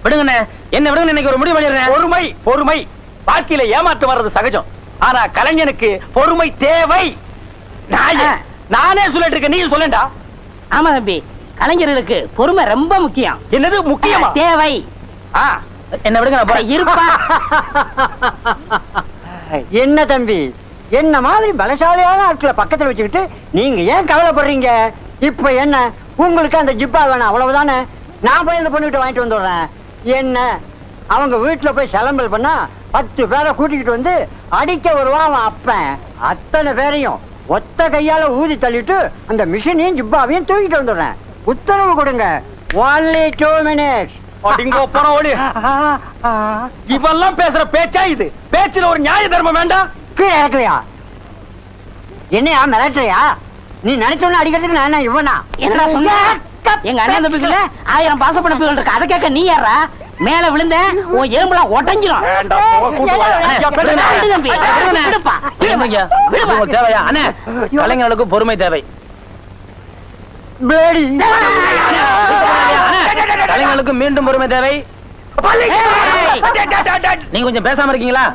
விடுங்கண்ணே, என்ன விடுங்க, இன்னைக்கு ஒரு முடிவு பண்ணிடுறேன். பொறுமை பொறுமை. வாழ்க்கையில ஏமாற்றம் வர்றது சகஜம். ஆனா கலைஞனுக்கு பொறுமை தேவை. நானே சொல்லிட்டு இருக்கேன், நீ சொல்லண்டா. ஆமா தம்பி, கலைஞர்களுக்கு பொறுமை ரொம்ப முக்கியம். என்னது முக்கியமா? தேவை. என்ன விடுங்க, நான் போறேன். இருப்பா. என்ன தம்பி, என்ன மாதிரி பலசாலியான ஆட்களை பக்கத்துல வச்சுக்கிட்டு நீங்க ஏன் கவலைப்படுறீங்க? இப்ப என்ன உங்களுக்கு அந்த ஜிப்பா வேணும் அவ்வளவுதானே? நான் போய் இந்த பொண்ணுகிட்ட வாங்கிட்டு வந்துடுறேன். என்ன அவங்க வீட்டுல போய் சலம்பல் பண்ணா 10 பேரை கூட்டிக்கிட்டு வந்து அடிக்க வருவான் அவன் அப்பன். அத்தனை பேரையும் ஒத்த கையால ஊதி தள்ளிட்டு அந்த மிஷினையும் ஜிப்பாவையும் தூக்கிட்டு வந்துடுறேன். உத்தரவு கொடுங்க. only 2 minutes. இவெல்லாம் பேசுற பேச்சா இது? பேச்சுல ஒரு நியாய தர்மம் வேண்டாம்? கீழே இறக்குவியா? என்னையா மிரட்டுறியா? நீ நினைச்சோன்னு அடிக்கிறதுக்கு நான் இவனா? என்ன சொன்ன? எங்க அண்ணன் தம்பிக்குள்ள 1000 பாசப்பணப்புகள் இருக்கு. அதை கேட்க நீ யாரா? மேல விழுந்த உன் எலும்புலாம் ஒட்டஞ்சிரும். தேவையா அண்ணே? கலைஞர்களுக்கு பொறுமை தேவை. கலைஞர்களுக்கு மீண்டும் பொறுமை தேவை. நீங்க கொஞ்சம் பேசாம இருக்கீங்களா?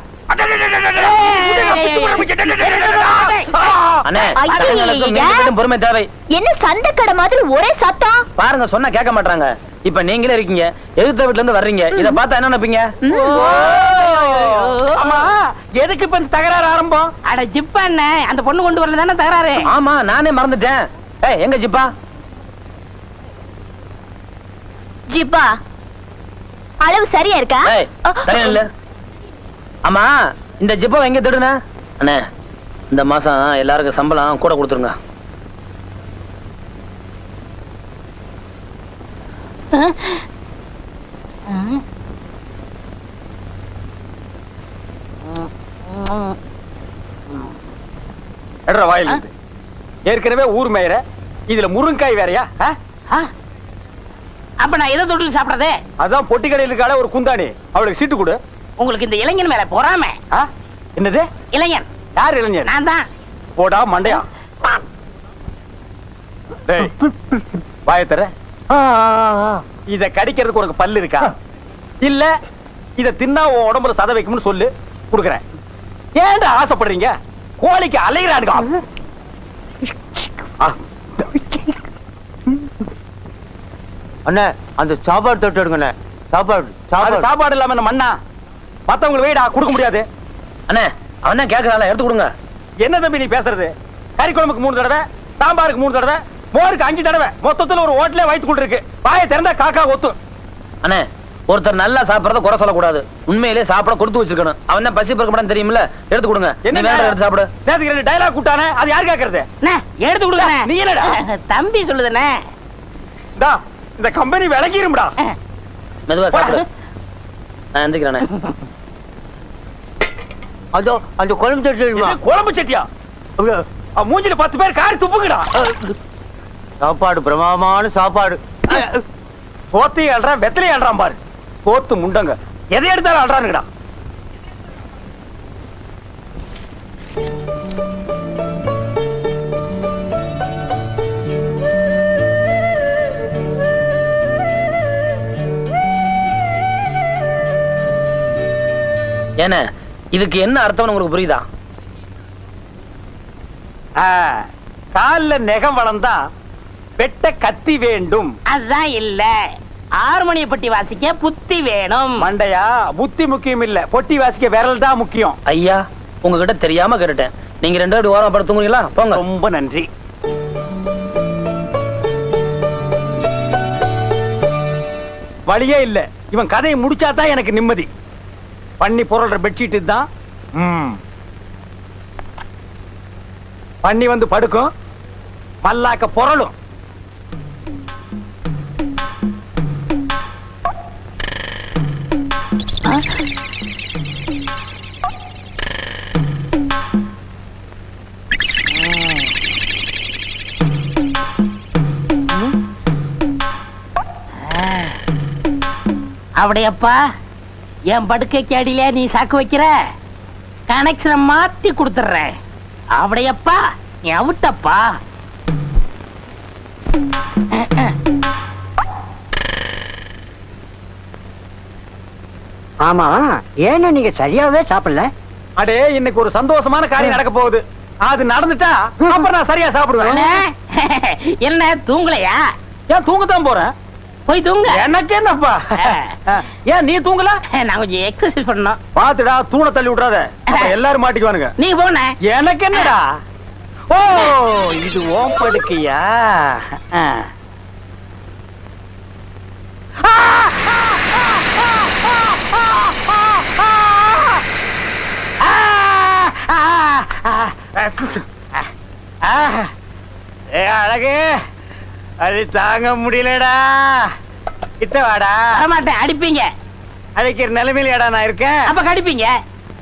பொறுமை தேவை. என்ன சண்டைக்கடை மாதிரி ஒரே சத்தம்? பாருங்க, சொன்னா கேட்க மாட்டாங்க. இப்ப நீங்களே இருக்கீங்க, எதிர்த்த வீட்டுல இருந்து வர்றீங்க. இத பார்த்தா என்ன நினைப்பீங்க? எதுக்கு இப்ப தகராறு ஆரம்பம்? அட ஜிப்பா என்ன, அந்த பொண்ணு கொண்டு வரல தானே தகராறு? ஆமா, நானே மறந்துட்டேன். எங்க ஜிப்பா? ஜிப்பா அளவு சரியா இருக்கா? சரியா இல்ல. ஆமா, இந்த ஜிப்பா எங்க தேடுன? அண்ணே, இந்த மாசம் எல்லாருக்கும் சம்பளம் கூட கொடுத்துருங்க. வாயில் ஏற்கனவே ஊர் மேயற, இதுல முருங்காய் வேறையா? அப்ப நான் எதை தொட்டில் சாப்பிடறதே? அதான் பொட்டி கடையில் இருக்காளே ஒரு குந்தாணி, அவளுக்கு சீட்டு கொடு. உங்களுக்கு இந்த இளைஞன் மேல பொறாம. என்னது இளைஞன்? யார் இளைஞன்? நான் தான். போடா மண்டையா. வாயத்தர, இத கடிக்கிறதுக்கு உனக்கு பல்லு இருக்கா? இல்ல இத தின்னா உன் உடம்புல சத வைக்கும்னு சொல்லு, குடுக்குறேன். ஏன்டா ஆசைப்படுறீங்க? கோழிக்கு அலைகிறானுங்க. அண்ணே, அந்த சாப்பாடு தொட்டு எடுங்க. சாப்பாடு இல்லாம என்ன மண்ணா? மத்தவங்களுக்கு வெயிடா கொடுக்க முடியாது. அண்ணே, அவன் தான் கேட்கறான், எடுத்து கொடுங்க. என்ன தம்பி நீ பேசுறது? கறி குழம்புக்கு 3 தடவை, சாம்பாருக்கு 3 தடவை, மோருக்கு 5 தடவை, மொத்தத்துல ஒரு ஹோட்டலே வயித்துக்குள்ள இருக்கு. வாயை திறந்தா காக்கா ஒத்து. அண்ணே, ஒருத்தர் நல்லா சாப்பிடறத குறை சொல்லக்கூடாது. உண்மையிலே சாப்பிட கொடுத்து வச்சிருக்கணும். அவன் தான் பசி பறக்க மாட்டான்னு தெரியுமில்ல? எடுத்து கொடுங்க. என்ன வேற எடுத்து சாப்பிடு. நேத்துக்கு 2 டயலாக் கூட்டானே, அது யார் கேக்குறது? எடுத்து கொடுங்க. நீ என்னடா தம்பி சொல்லுதுனே? இந்த கம்பெனி விலகிரும்டா. மெதுவா சாப்பிடு. நான் எந்திக்கிறேனே. அதோ அந்த குழம்பு சட்டி. குழம்பு சட்டியா? மூஞ்சில 10 பேர் காரி துப்புங்கடா. சாப்பாடு பிரமாதமான சாப்பாடு. போத்தி அல்றான், வெத்தலை அல்றான் பாரு. போத்து முண்டங்க எதை எடுத்தாலும் அல்றானுங்கடா. ஏன்னா இதுக்கு என்ன அர்த்தம் உங்களுக்கு புரியுதா? கால்ல நெகம் வளர்ந்தா வெட்ட கத்தி வேண்டும். அதான் இல்ல, ஹார்மோனிய பட்டி வாசிக்க புத்தி வேணும். மண்டையா, புத்தி முக்கியம் இல்ல, பொட்டி வாசிக்க விரல் தான் முக்கியம். ஐயா, உங்ககிட்ட தெரியாம கேட்டுட்டேன். நீங்க 2 பேரும் ஓரமா படுத்து தூங்குறீங்களா? போங்க. ரொம்ப நன்றி. வழியே இல்ல, இவன் கதையை முடிச்சாதான் எனக்கு நிம்மதி. பண்ணி பொருள்ற பெட்ஷீட் தான். பண்ணி வந்து படுக்கும், மல்லாக்க பொருளும். அப்படியப்பா, என் படுக்கைக்கு அடியில நீ சாக்கு வைக்கிற, கனெக்ஷனை மாத்தி கொடுத்துறேன். அப்படியப்பா, நீ அவுட்டப்பா. ஆமா ஏன்னா நீங்க சரியாவே சாப்பிடல. அடே இன்னைக்கு ஒரு சந்தோஷமான காரியம் நடக்க போகுது. அது நடந்துட்டா அப்புறம் நான் சரியா சாப்பிடுவேன். அண்ணே, என்ன தூங்கலையா? ஏன் தூங்கத்தான் போறேன். போய் தூங்க. எனக்கு என்னப்பா? ஏன் நீ தூங்கல? நான் கொஞ்சம் எக்ஸசைஸ் பண்ணணும். பாத்துடா தூண தள்ளி விட்றாத. அப்புறம் எல்லாரும் மாட்டிக்குவானுங்க. நீ போன. எனக்கு என்னடா? ஓ இது ஓம் படுக்கையா? அழகு அது தாங்க முடியலடா. கிட்ட வாடா. வரமாட்டேன், அடிப்பீங்க. அடிக்கிற நிலைமையிலடா நான் இருக்கேன். அப்ப கடிப்பீங்க.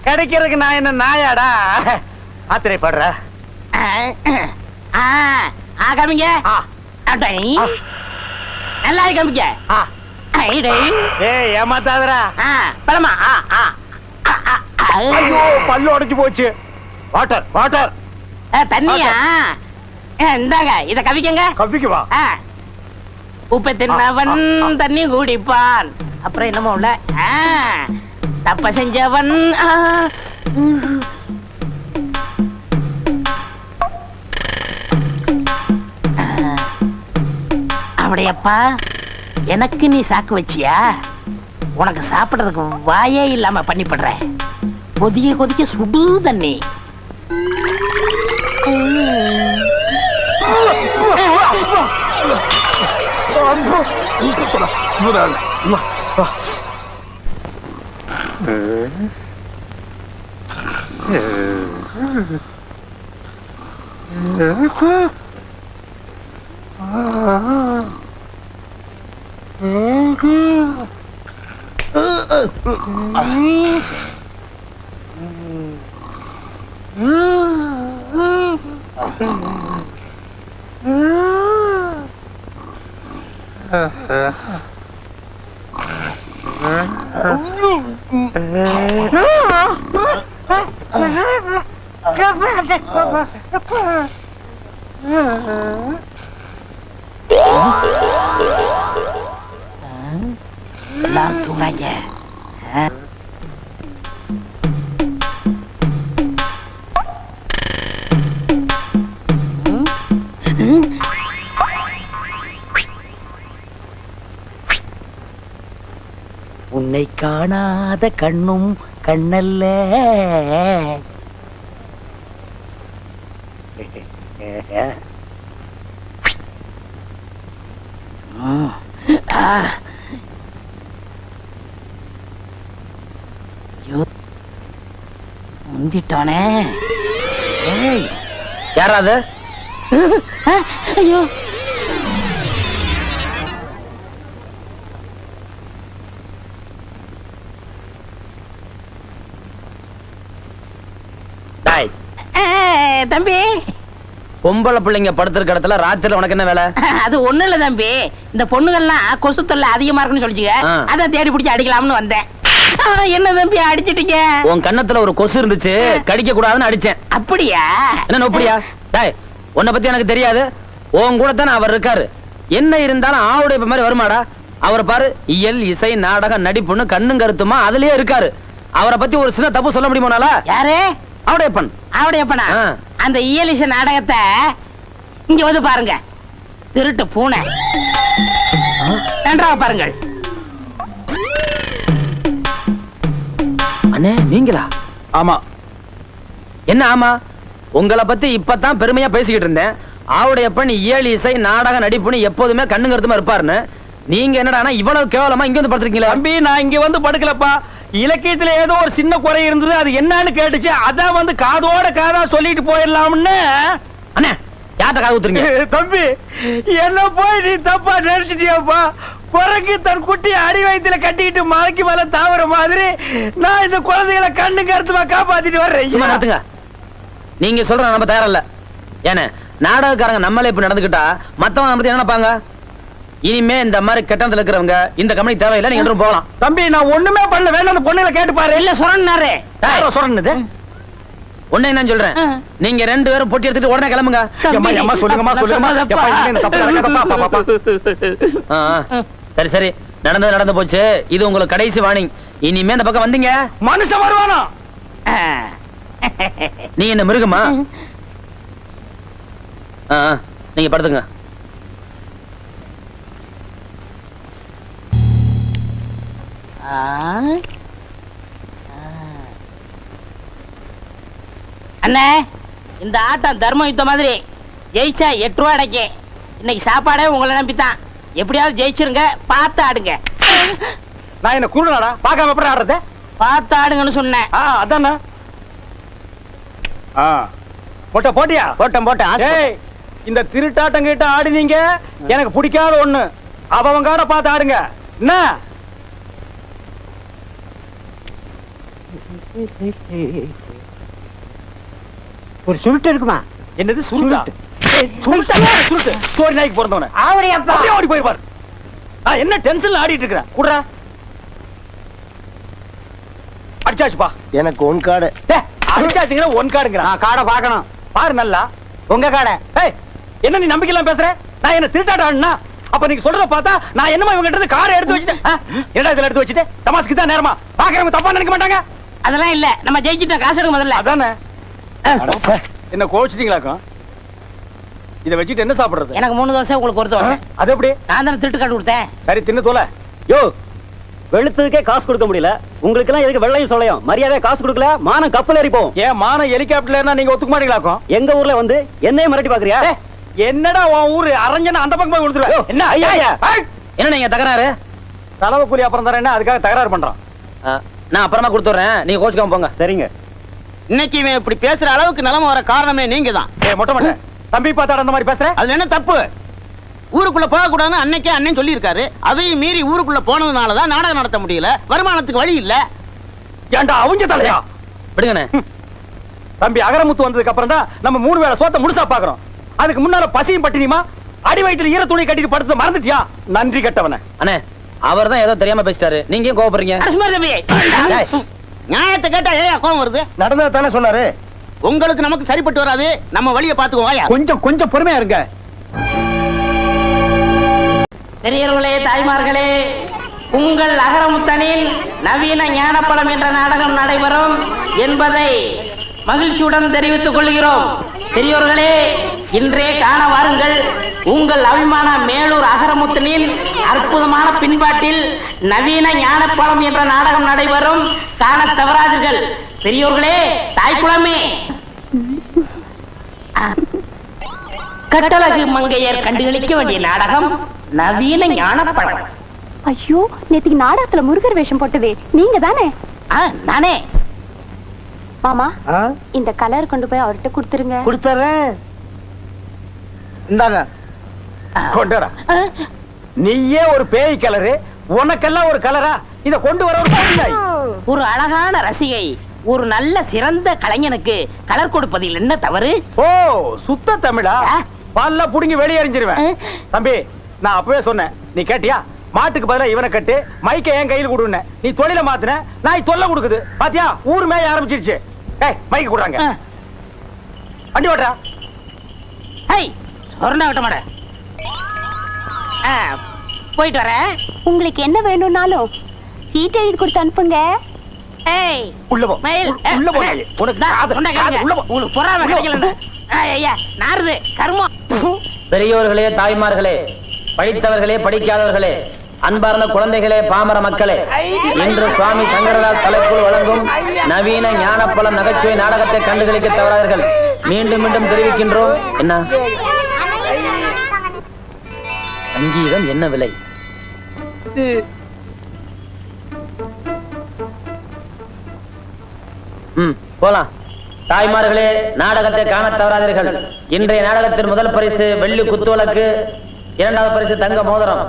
கிடைக்கிறதுக்கு நான் என்ன நாயாடா? ஆத்திரைப்படுற. காமிங்க. ஆ. அடை. நல்லா காமிங்க. ஆ. ஐடை. ஏய் ஏமாத்தாதடா. பழமா. ஐயோ பல்லு உடைஞ்சு போச்சு. Water water. தண்ணியா? இந்தாங்க இத கவிக்கங்க. கப்பிக்கு வா. உப்பை தின்னவன் தண்ணி குடிப்பான். அப்புறம் என்னமோ உள்ள தப்ப செஞ்சவன். அப்படியப்பா எனக்கு நீ சாக்கு வச்சியா? உனக்கு சாப்பிடுறதுக்கு வாயே இல்லாம பண்ணிப்படுறேன். கொதிக்க கொதிக்க சுடு தண்ணி. எல்லாரும் தூங்குறாங்க. உன்னை காணாத கண்ணும் கண்ணல்ல. முந்திட்டானே. ஏய் யாராவது? ஐயோ தம்பி, பொம்பளை பிள்ளைங்க படுத்திருக்க இடத்துல ராத்திரில உனக்கு என்ன வேலை? அது ஒண்ணு இல்ல தம்பி, இந்த பொண்ணுகள்லாம் கொசு தொல்லை அதிகமா இருக்குன்னு சொல்லிச்சுங்க. அதான் தேடி பிடிச்சி அடிக்கலாம்னு வந்தேன். என்ன தம்பி அடிச்சிட்டீங்க? உன் கன்னத்துல ஒரு கொசு இருந்துச்சு, கடிக்க கூடாதுன்னு அடிச்சேன். அப்படியா? என்ன நோப்படியா? டேய் உன்னை பத்தி எனக்கு தெரியாது. உன் கூட தானே அவர் இருக்காரு. என்ன இருந்தாலும் ஆவுடைய இப்ப மாதிரி வருமாடா? அவரை பாரு, இயல் இசை நாடகம் நடிப்புன்னு கண்ணும் கருத்துமா அதுலயே இருக்காரு. அவரை பத்தி ஒரு சின்ன தப்பு சொல்ல முடியுமானால? யாரு? அவடையப்பன். அவடையப்பனா? அந்த இயலிச நாடகத்தை இங்க வந்து பாருங்க. திருட்டு பூனை. நன்றாக பாருங்கள். அண்ணே நீங்களா? ஆமா. என்ன ஆமா? உங்களை பத்தி இப்பதான் பெருமையா பேசிக்கிட்டு இருந்தேன். ஆவுடையப்பன் இயல் இசை நாடக நடிப்புன்னு எப்போதுமே கண்ணு கருத்துமா இருப்பாருன்னு. நீங்க என்னடா இவ்வளவு கேவலமா இங்க வந்து படுத்துருக்கீங்களா? தம்பி நான் இங்க வந்து படுக்கலப்பா. இலக்கியத்துல ஏதோ ஒரு சின்ன குறை இருந்தது, அது என்னன்னு கேட்டுச்சு. அதான் வந்து காதோட காதா சொல்லிட்டு போயிடலாம்னு. அண்ணே யார்ட்ட காது ஊத்துறீங்க? தம்பி என்ன போய் நீ தப்பா நினைச்சிட்டியாப்பா? குரங்கு தன் குட்டி அடி வயித்துல கட்டிக்கிட்டு மலைக்கு மேல தாவற மாதிரி நான் இந்த குழந்தைகளை கண்ணு கருத்துமா காப்பாத்திட்டு வர்றேன். நீங்க சொல்ற நம்ம தயாரில்ல. ஏன்னா நாடகக்காரங்க நம்மளே இப்ப நடந்துக்கிட்டா மத்தவங்க நம்ம என்ன நினைப்பாங்க? இனிமே இந்த மாதிரி கெட்டத்துல இருக்கிறவங்க இந்த கம்பெனி தேவையில்லை, நீங்க போகலாம். தம்பி நான் ஒண்ணுமே பண்ணல, வேணும் அந்த பொண்ணுல கேட்டு பாரு. இல்ல சொன்னாரு. சொன்னது ஒண்ணு என்ன சொல்றேன், நீங்க ரெண்டு பேரும் பொட்டி எடுத்துட்டு உடனே கிளம்புங்க. சரி சரி நடந்து போச்சு. இது உங்களுக்கு கடைசி வார்னிங். இனிமே இந்த பக்கம் வந்தீங்க மனுஷன் வருவானா? நீ என்ன மிருகமா? நீங்க படுத்துங்க. அண்ணே, இந்த ஆட்டம் தர்ம யுத்த மாதிரி. ஜெயிச்சா 8 ரூபா அடைக்கு. இன்னைக்கு சாப்பாடே உங்களை நம்பித்தான். எப்படியாவது ஜெயிச்சிருங்க, பார்த்து ஆடுங்க. நான் என்ன குருடாடா? பார்க்காம எப்படி ஆடுறது? பார்த்து ஆடுங்கன்னு சொன்னேன். அதானே. போட்டியா? போட்டேன். ஏய், இந்த திருட்டாட்டம் கிட்ட ஆடினீங்க எனக்கு பிடிக்காத ஒண்ணு. அவங்காட பார்த்து ஆடுங்க. என்ன? ஒரு சுருட்டு இருக்குமா? என்னது சுருட்டா? சுருட்டு சோரி நாய்க்கு பிறந்தவன அப்படியே ஓடி போயிருப்பாரு. என்ன டென்ஷன்ல ஆடிட்டு இருக்கிறேன். குடுறா. அடிச்சாச்சுப்பா. எனக்கு ஒன் கார்டு. அடிச்சாச்சுங்கிற ஒன் கார்டுங்கிற. காடை பார்க்கணும். பாரு நல்லா உங்க காடை. ஏய், என்ன நீ நம்பிக்கலாம் பேசுற? நான் என்ன திருட்டாட்ட ஆடுனா? அப்ப நீங்க சொல்றத பார்த்தா நான் என்னமா இவங்க கிட்ட காரை எடுத்து வச்சிட்டேன். என்னடா இதெல்லாம் எடுத்து வச்சிட்டு தமாஸ்க்கு தான் நேரமா? பாக்குறவங்க தப்பா நினைக்க மாட்டாங்க. அதெல்லாம் இல்ல, நம்ம ஜெயிச்சிட்டோம். காசு எடுக்க முதல்ல. அதானே. என்ன கோச்சிட்டீங்களாக்கும்? இத வச்சிட்டு என்ன சாப்பிடுறது? எனக்கு 3 தோசை, உங்களுக்கு 1 தோசை. அது எப்படி? நான் தானே திருட்டு காட்டு கொடுத்தேன். சரி தின்னு தோல. யோ, வெளுத்ததுக்கே காசு கொடுக்க முடியல. உங்களுக்கு எல்லாம் எதுக்கு வெள்ளையும் சொல்லையும்? மரியாதை காசு கொடுக்கல, மானம் கப்பல் ஏறி போகும். ஏன் மானம் ஹெலிகாப்டர்ல நீங்க ஒத்துக்க மாட்டீங்களாக்கும்? எங்க ஊர்ல வந்து என்னையும் மிரட்டி பாக்குறியா? என்னடா உன் ஊரு அரஞ்சனா அந்த பக்கம் போய் கொடுத்துருவேன். என்ன ஐயா, என்ன நீங்க தகராறு? செலவு கூலி அப்புறம் தரேன்னா அதுக்காக தகராறு பண்றான். நான் அப்புறமா கொடுத்துறேன், நீங்க கோச்சுக்காம போங்க. சரிங்க. இன்னைக்கு இவன் இப்படி பேசுற அளவுக்கு நிலைமை வர காரணமே நீங்க தான். மொட்டை மொட்டை தம்பி பார்த்தாட அந்த மாதிரி பேசுற? அதுல என்ன தப்பு? ஊருக்குள்ள போக கூடாதுன்னு அன்னைக்கே அண்ணன் சொல்லி இருக்காரு. அதையும் மீறி ஊருக்குள்ள போனதுனாலதான் நாடகம் நடத்த முடியல. வருமானத்துக்கு வழி இல்ல. ஏன்டா அவங்க தலையா? விடுங்கண்ணே. தம்பி அகரமுத்து வந்ததுக்கு அப்புறம் தான் நம்ம 3 வேளை சோத்த முழுசா பாக்குறோம். அதுக்கு முன்னால பசியும் பட்டினியுமா அடி வயித்துல ஈர துணி கட்டிட்டு படுத்து மறந்துட்டியா? நன்றி கட்டவன. அண்ணே, அவர் தான் ஏதோ தெரியாம பேசிட்டாரு. நீங்க ஏன் கோவப்படுறீங்க? நியாயத்தை கேட்டா ஏன் கோவம் வருது? நடந்தது தானே சொன்னாரு. உங்களுக்கு நமக்கு சரிப்பட்டு வராது. நம்ம வழியை பாத்துக்கோயா. கொஞ்சம் பொறுமையா இருங்க. பெரியவர்களே, தாய்மார்களே, உங்கள் அகரமுத்தனின் நவீன ஞானப்பழம் என்ற நாடகம் நடைபெறும் என்பதை மகிழ்ச்சியுடன் தெரிவித்துக் கொள்கிறோம். பெரியோர்களே, இன்றே காண வாருங்கள். உங்கள் அபிமான மேலூர் அகரமுத்தனின் அற்புதமான பின்பாட்டில் நவீன ஞானப்பழம் என்ற நாடகம் நடைபெறும். காண தவறாதீர்கள். பெரியோர்களே, தாய்க்குளமே, கட்டழகு மங்கையர் கண்டுகளிக்க வேண்டிய நாடகம் நவீன ஞானப்பழம். ஐயோ, நேத்துக்கு நாடகத்துல முருகர் வேஷம் போட்டதே நீங்க தானே? நானே. மாமா, இந்த கலர் கொண்டு போய் அவர்கிட்ட கொடுத்துருங்க. கொடுத்துறேன். இந்தாங்க கொண்டடா. நீயே ஒரு பேய் கலரு, உனக்கெல்லாம் ஒரு கலரா? இத கொண்டு வர ஒரு பாவியாய். ஒரு அழகான ரசிகை ஒரு நல்ல சிறந்த கலைஞனுக்கு கலர் கொடுப்பதில் என்ன தவறு? ஓ, சுத்த தமிழா? பல்ல புடுங்கி வெளியே எறிஞ்சிருவேன். தம்பி, நான் அப்பவே சொன்னேன், நீ கேட்டியா? மாட்டுக்கு பதிலா இவனை கட்டு, மைக்க என் கையில் கொடுன்னு. நீ தொழில மாத்தின, நாய் தொல்லை கொடுக்குது. பாத்தியா, ஊர் மேய ஆரம்பிச்சிருச்சு. ஏய், மைக்க கொடுறாங்க. வண்டி ஓட்டுறா. ஹை, சொர்ணா விட்ட மாட. போயிட்டு வரேன். உங்களுக்கு என்ன வேணும்னாலும் சீட் எழுதி கொடுத்து அனுப்புங்க. ஏய், உள்ள போ. மயில், உள்ள போ. உனக்கு காது உள்ள போ. உங்களுக்கு பொறாம கிடைக்கல. ஐயா, நாருது கர்மம். பெரியோர்களே, தாய்மார்களே, படித்தவர்களே, படிக்காதவர்களே, அன்பார்ந்த குழந்தைகளே, பாமர மக்களே, இன்று சுவாமி சங்கரதாஸ் கலைக்குழு வழங்கும் நவீன ஞானப்பழம் நகைச்சுவை நாடகத்தை கண்டுகளிக்க தவறார்கள். மீண்டும் மீண்டும் தெரிவிக்கின்றோம். என்ன சங்கீதம் என்ன விலை? போலாம். தாய்மார்களே, நாடகத்தை காண தவறாதீர்கள். இன்றைய நாடகத்தின் முதல் பரிசு வெள்ளி குத்துவிளக்கு, 2வது பரிசு தங்க மோதிரம்.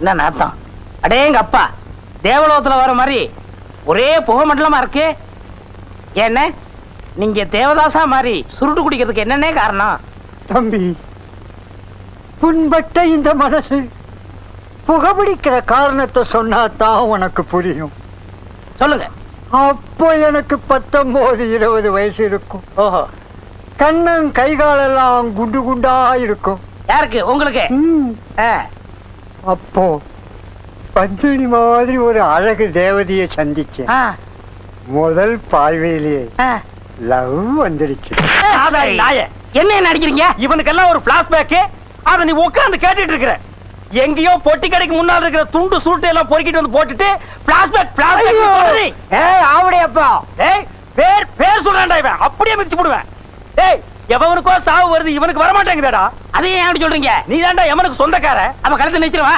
என்ன நாத்தம்? அடேங்க அப்பா, தேவலோகத்துல வர மாதிரி ஒரே புகை மண்டலமா இருக்கு. என்ன நீங்க தேவதாசா மாதிரி சுருட்டு குடிக்கிறதுக்கு என்னன்னே காரணம்? தம்பி, புண்பட்ட இந்த மனசு புகைப்பிடிக்கிற காரணத்தை சொன்னாதான் உனக்கு புரியும். சொல்லுங்க. அப்போ எனக்கு 19-20 வயசு இருக்கும். ஓஹோ. கண்ணன் கைகாலெல்லாம் குண்டு குண்டா இருக்கும். யாருக்கு? உங்களுக்கு? அப்போ பந்தினி மாதிரி ஒரு அழகு தேவதையை சந்திச்சேன். முதல் பார்வையிலேயே லவ் வந்துடுச்சு. என்ன நடிக்கிறீங்க? இவனுக்கெல்லாம் ஒரு பிளாஷ்பேக். அத நீ உட்கார்ந்து கேட்டுட்டு இருக்கிற. எங்கேயோ பொட்டி கடைக்கு முன்னால இருக்கிற துண்டு சூட்டு எல்லாம் பொறுக்கிட்டு வந்து போட்டுட்டு பிளாஷ்பேக். ஏய் ஆவடியப்பா, ஏய் பேர் சொல்றேன்டா, இவன் அப்படியே மிதிச்சு போடுவேன். ஏய், எவனுக்கோ சாவு வருது, இவனுக்கு வர மாட்டேங்குதேடா. அதையே ஏன் அப்படி சொல்றீங்க? நீ தான்டா எவனுக்கு சொந்தக்கார. அப்ப கழுத்தை நினைச்சிருவா.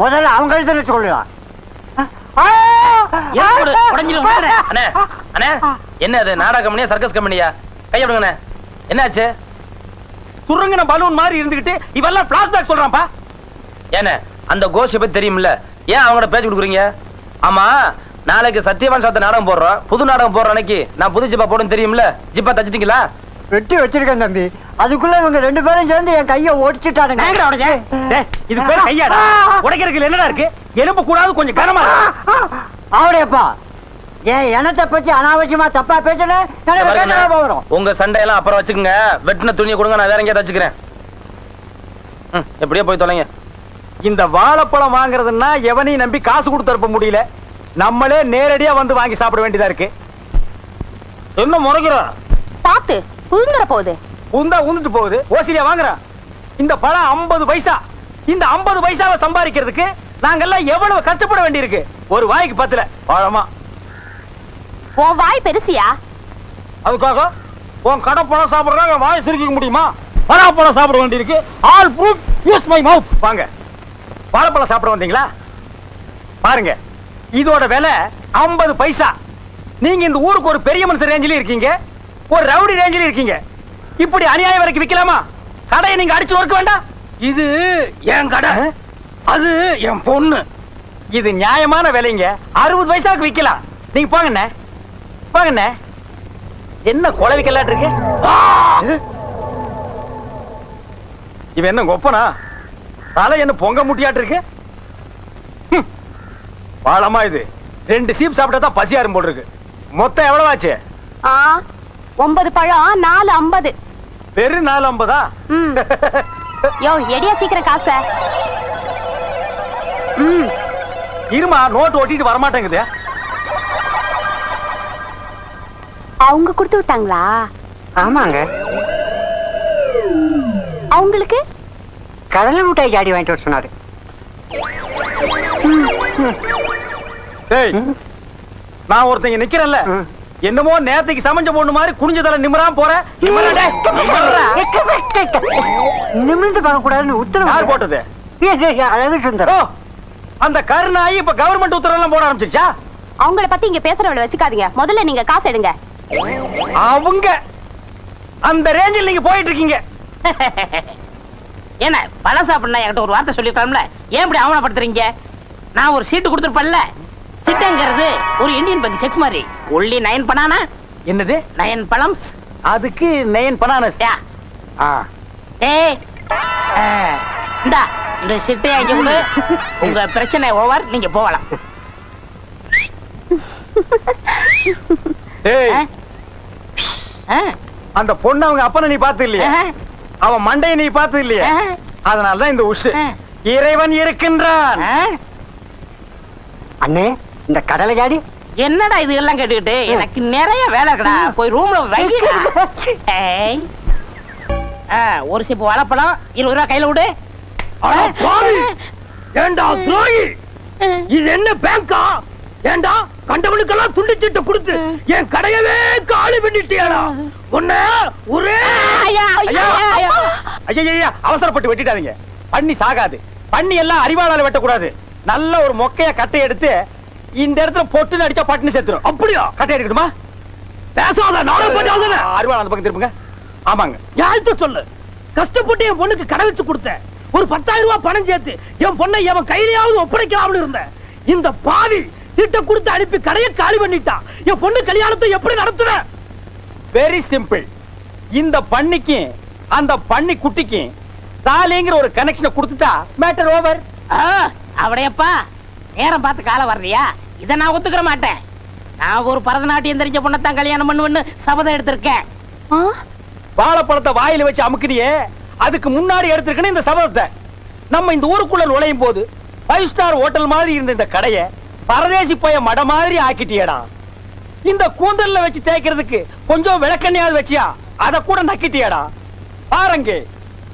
முதல்ல அவங்க கழுத்தை வச்சு கொள்ளுவான். என்ன அது? நாடக கம்பெனியா சர்க்கஸ் கம்பெனியா? கையப்படுங்கண்ணே. என்னாச்சு? சுருங்கின பலூன் மாதிரி இருந்துகிட்டு இவெல்லாம் பிளாஷ்பேக் சொல்றான்ப்பா. ஏன்னா அந்த கோஷை பத்தி தெரியும்ல, ஏன் அவங்களோட பேச்சு கொடுக்குறீங்க? ஆமா, நாளைக்கு சத்யவான் சாத்த நாடகம் போடுறோம். புது நாடகம் போடுற அன்னைக்கு நான் புது ஜிப்பா போடுன்னு தெரியும்ல. ஜிப்பா தச்சிட்டீங்களா? வெட்டி வச்சிருக்கேன் தம்பி. அதுக்குள்ள இவங்க 2 பேரும் சேர்ந்து என் கைய ஓடிச்சுட்டானுங்க. இது பேர் கையாடா? உடைக்கிறதுக்கு என்னடா இருக்கு? எலும்பு கூடாது, கொஞ்சம் கனமா. ஆவடியப்பா, ஏன் எனத்தை பத்தி அனாவசியமா தப்பா பேசுறேன். உங்க சண்டையெல்லாம் அப்புறம் வச்சுக்கோங்க. வெட்டின துணியை கொடுங்க, நான் வேற எங்கேயா தச்சுக்கிறேன். எப்படியே போய் தொலைங்க. இந்த வாழைப்பழம் வாங்குறதுன்னா எவனையும் நம்பி காசு கொடுத்து அனுப்ப முடியல. நம்மளே நேரடியா வந்து வாங்கி சாப்பிட வேண்டியதா இருக்கு. என்ன முறைக்கிறோம்? பாத்து உந்துற போகுது. உந்தா உந்துட்டு போகுது. ஓசிலியா வாங்குறான். இந்த பழம் 50 பைசா. இந்த 50 பைசாவை சம்பாதிக்கிறதுக்கு நாங்கெல்லாம் எவ்வளவு கஷ்டப்பட வேண்டியிருக்கு. ஒரு வாய்க்கு 10 பழமா. உன் வாய் பெருசியா? அதுக்காக உன் கடை பழம் சாப்பிடுறாங்க வாய் சுருக்கிக்க முடியுமா? பழம் சாப்பிட வேண்டியிருக்கு. All fruit use my mouth. வாங்க, வாழைப்பழம் சாப்பிட வந்தீங்களா? பாருங்க, இதோட விலை 50 பைசா. நீங்க இந்த ஊருக்கு ஒரு பெரிய மனுஷன் ரேஞ்சில இருக்கீங்க, ஒரு ரவுடி ரேஞ்சில இருக்கீங்க. இப்படி அநியாயம் வரைக்கும் விக்கலாமா? கடையை நீங்க அடிச்சு ஒர்க்க வேண்டாம். இது என் கடை, அது என் பொண்ணு. இது நியாயமான விலைங்க. 60 பைசாக்கு விக்கலாம். நீங்க போங்கண்ணே, போங்கண்ணே. என்ன கொலை விக்கலாட்டு இருக்கு? இவன் என்ன கொப்பனா? தலை என்ன பொங்க முட்டியாட்டு இருக்கு? பாலமா இது 2 சீப் சாப்பிட்டா தான் பசியாரும் போல் இருக்கு. மொத்தம் எவ்வளவு ஆச்சு? 9 பழம் 4.50. வெறும் 4.50. யோ, எடியா சீக்கிரம் காசை. இருமா, நோட்டு ஒட்டிட்டு வரமாட்டேங்குது. அவங்க கொடுத்து விட்டாங்களா? ஆமாங்க. அவங்களுக்கு கடலை மிட்டாய் ஜாடி வாங்கிட்டு வர சொன்னாரு. நான் ஒருத்தங்க நிக்கிறேன்ல, என்னமோ நேரத்துக்கு சமைஞ்ச பொண்ணு மாதிரி குனிஞ்ச தலை நிமிராம போற. நிமிர்ந்து பார்க்கக்கூடாதுன்னு உத்தரவு யார் போட்டது? அழகு சுந்தரம். அந்த கருணாயி இப்ப கவர்மெண்ட் உத்தரவு எல்லாம் போட ஆரம்பிச்சிருச்சா? அவங்கள பத்தி இங்க பேசுறவளை வச்சுக்காதீங்க. முதல்ல நீங்க காசு எடுங்க. அவங்க அந்த ரேஞ்சில் நீங்க போயிட்டு இருக்கீங்க. என்ன பழம் சாப்பிடணும் என்கிட்ட ஒரு வார்த்தை சொல்லிருக்கலாம்ல. ஏன் இப்படி அவமானப்படுத்துறீங்க? நான் ஒரு சீட்டு கொடுத்துருப்பேன்ல. சிட்டங்கிறது ஒரு இந்தியன் பேங்க் செக் மாதிரி. Only 9 banana. என்னது 9 பழம்ஸ்? அதுக்கு 9 பனானாஸ். ஏய், இந்தா இந்த சிட்டை அங்க கொடு. உங்க பிரச்சனை ஓவர், நீங்க போகலாம். அந்த பொண்ணு அவங்க அப்பனை நீ பார்த்து இல்லையா? அவன் மண்டையை நீ பார்த்து இல்லையா? அதனாலதான் இந்த உஷு. இறைவன் இருக்கின்றான். அண்ணே, இந்த கடலை ஜாடி என்னடா இது எல்லாம் கேட்டுக்கிட்டு? எனக்கு நிறைய வேலை இருக்கடா. போய் ரூம்ல வைடா. ஒரு சிப்பு வாழைப்பழம் 20 ரூபாய் கையில விடு. ஏண்டா துரோகி, இது என்ன பேங்கா? ஏண்டா கண்டவனுக்கெல்லாம் துண்டிச்சிட்டு கொடுத்து என் கடையவே காலி பண்ணிட்டியாடா? உன்ன ஒரே ஐயா அவசரப்பட்டு வெட்டிட்டாதீங்க. பண்ணி சாகாது. பண்ணி எல்லாம் அறிவாளால வெட்டக்கூடாது. நல்ல ஒரு மொக்கைய கட்டை எடுத்து இந்த இடத்துல பொட்டுன்னு அடிச்சா பட்டுன்னு செத்துரும். அப்படியா? கட்டை எடுக்கணுமா? பேசாத, நானும் பண்ணாத. அறிவாள அந்த பக்கம் திரும்புங்க. ஆமாங்க, யாழ்த்த சொல்லு. கஷ்டப்பட்டு என் பொண்ணுக்கு கடை வச்சு கொடுத்தேன். ஒரு 10,000 ரூபாய் பணம் சேர்த்து என் பொண்ணை எவன் கையிலையாவது ஒப்படைக்கலாம்னு இருந்தேன். இந்த பாவி சீட்டை கொடுத்து அனுப்பி கடையை காலி பண்ணிட்டான். என் பொண்ணு கல்யாணத்தை எப்படி நடத்துவேன்? Very simple. இந்த பண்ணிக்கு அந்த பண்ணி குட்டிக்கு தாலிங்கிற ஒரு கனெக்ஷனை கொடுத்துட்டா மேட்டர் ஓவர். அவடையப்பா, நேரம் பார்த்து காலம் வர்றியா? இதை நான் ஒத்துக்கிற மாட்டேன். நான் ஒரு பரதநாட்டியம் தெரிஞ்ச பொண்ணத்தான் கல்யாணம் பண்ணுவேன்னு சபதம் எடுத்திருக்கேன். வாழைப்பழத்தை வாயில வச்சு அமுக்குனியே, அதுக்கு முன்னாடி எடுத்திருக்கணும் இந்த சபதத்தை. நம்ம இந்த ஊருக்குள்ள நுழையும் போது 5 ஸ்டார் ஹோட்டல் மாதிரி இருந்த இந்த கடையை பரதேசி போய மட மாதிரி ஆக்கிட்டியடா. இந்த கூந்தல்ல வச்சு தேய்க்கிறதுக்கு கொஞ்சம் விளக்கண்ணையாவது வச்சியா, அத கூட நக்கிட்டியடா. பாருங்க,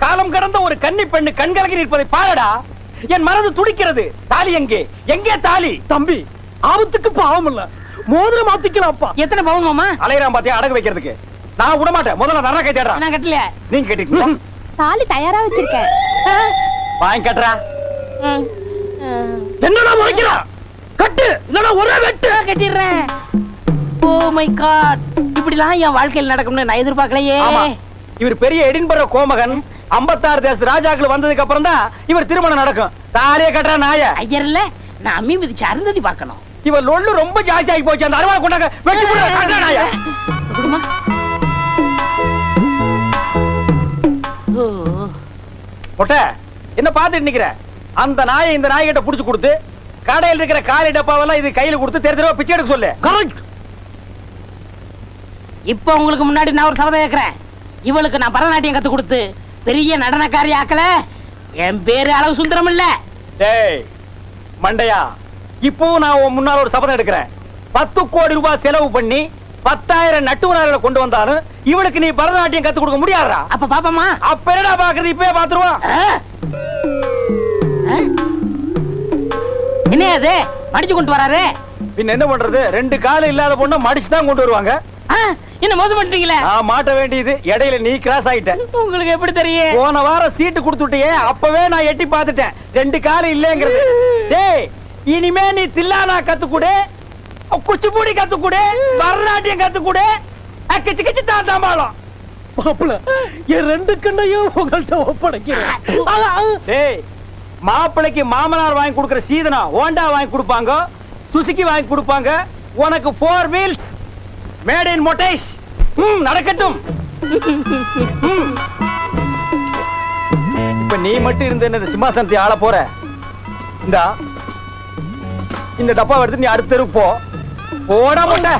காலம் கடந்த ஒரு கன்னி பெண்ணு கண்கலங்கி நிற்பதை பாருடா. என் மனது துடிக்கிறது. தாலி எங்கே? எங்கே தாலி? தம்பி, ஆபத்துக்கு பாவம் இல்ல, மோதிரம் மாத்திக்கலாம்ப்பா. எத்தனை பவுன் மாமா? அலையறான் பாத்தியா அடகு வைக்கிறதுக்கு. நான் விட மாட்டேன். முதல்ல நரக கை தேடுறா. நான் கட்டல. நீங்க கட்டிட்டீங்க. தாலி தயாரா வச்சிருக்கேன். வாங்கி கட்டுறா. என்னடா முறைக்கிறா? கட்டு, இல்லனா ஒரே வெட்டு. கட்டிடுறேன். ஓ மை காட், இப்படிலாம் என் வாழ்க்கையில் நடக்கும்னு நான் எதிர்பார்க்கலையே. இவர் பெரிய எடின்பர்க கோமகன். 56 தேச ராஜாக்கள் வந்ததுக்கு அப்புறம் தான் இவர் திருமணம் நடக்கும். தாலிய கட்டுற நாய ஐயர்ல, நான் அம்மி மிதிச்சு அருந்ததி பார்க்கணும். இவர் லொள்ளு ரொம்ப ஜாஸ்தி ஆகி போச்சு. அந்த அருவாளை கொண்டாங்க, வெட்டி போடுற கட்டுற நாய. குடுமா மொட்டை என்ன பாத்துட்டு நிக்கிற? அந்த நாயை இந்த நாய்கிட்ட புடிச்சு கொடுத்து கடையில் இருக்கிற காலி டப்பாவெல்லாம் இது கையில கொடுத்து தெரு தெருவா பிச்சை எடுக்க சொல்லு. கரெக்ட். இப்ப உங்களுக்கு முன்னாடி நான் ஒரு சபதம் கேட்கிறேன். இவளுக்கு நான் பரதநாட்டியம் கத்து கொடுத்து பெரிய நடனக்காரி ஆக்கல, என் பேரு அளவு சுந்தரம் இல்ல. டேய் மண்டையா, இப்பவும் நான் உன் முன்னால ஒரு சபதம் எடுக்கிறேன். 10 கோடி ரூபாய் செலவு பண்ணி 10,000 நட்டுவனார்களை கொண்டு வந்தாலும் இவளுக்கு நீ பரதநாட்டியம் கத்து கொடுக்க முடியாதா? அப்ப பாப்பமா? அப்ப என்னடா பாக்குறது? இப்பவே பாத்துருவோம். என்ன அது மடிச்சு கொண்டு வராரு? பின்ன என்ன பண்றது? 2 கால் இல்லாத பொண்ண மடிச்சு தான் கொண்டு வருவாங்க. என்ன மோசம் பண்ணிட்டீங்களே? நான் மாட்ட வேண்டியது இடையில நீ கிராஸ் ஆயிட்ட. உங்களுக்கு எப்படி தெரியும்? போன வாரம் சீட்டு கொடுத்துட்டியே, அப்பவே நான் எட்டி பார்த்துட்டேன் 2 கால் இல்லங்கிறது. டேய், இனிமே நீ தில்லானா கத்துக்குடு, குச்சிப்புடி கத்துக்குடு, பரதநாட்டியம் கத்துக்குடு, கிச்சு கிச்சு தான் தாம்பாளம். மாப்பிள்ள, என் 2 கண்ணையும் உங்கள்ட்ட ஒப்படைக்கிறேன். டேய், மாப்பிளைக்கு மாமனார் வாங்கி கொடுக்கிற சீதனா ஹோண்டா வாங்கி கொடுப்பாங்க, சுசுகி வாங்கி கொடுப்பாங்க. உனக்கு 4 வீல்ஸ் மேட் இன் மொட்டேஷ். நடக்கட்டும். இப்ப நீ மட்டும் இருந்த இந்த சிம்மாசனத்தை ஆள போற. இந்த டப்பா எடுத்து நீ அடுத்த தெருவுக்கு போ. போடா மொட்டை.